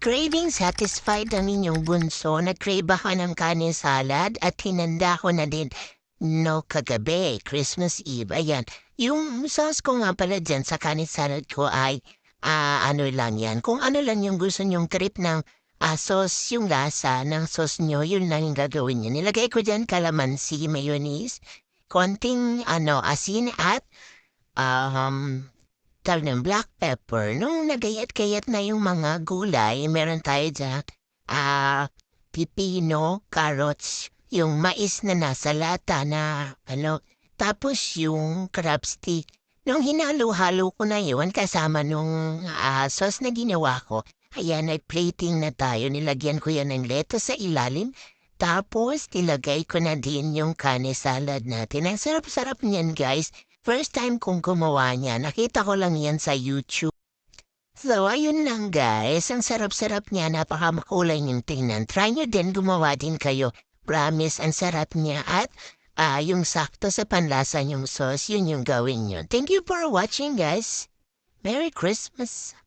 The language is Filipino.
Craving satisfied ang inyong bunso. Nag-crave ako ng kanin salad at hinanda ko na din. No, kagabi, Christmas Eve. Ayan. Yung sauce ko nga pala dyan sa kanin salad ko ay, ano lang yan. Kung ano lang yung gusto nyong trip ng sauce, yung lasa ng sauce nyo, yun lang yung gagawin nyo. Nilagay ko dyan calamansi, mayonnaise, konting, asin at, tawag ng black pepper. Nung nagayat-gayat na yung mga gulay, meron tayo dyan, pipino, carrots, yung mais na nasa lata na, tapos yung crab stick. Nung hinalo-halo ko na yun, kasama nung sauce na ginawa ko, ayan, ay plating na tayo. Nilagyan ko yan ng lettuce sa ilalim. Tapos, nilagay ko na din yung kane salad natin. Ang sarap-sarap niyan, guys. First time kong gumawa niya, nakita ko lang yan sa YouTube. So, ayun lang guys, ang sarap-sarap niya, napakamakulay niyong tingnan. Try nyo din, gumawa din kayo. Promise, ang sarap niya at yung sakto sa panlasa yung sauce, yun yung gawin nyo. Thank you for watching guys. Merry Christmas!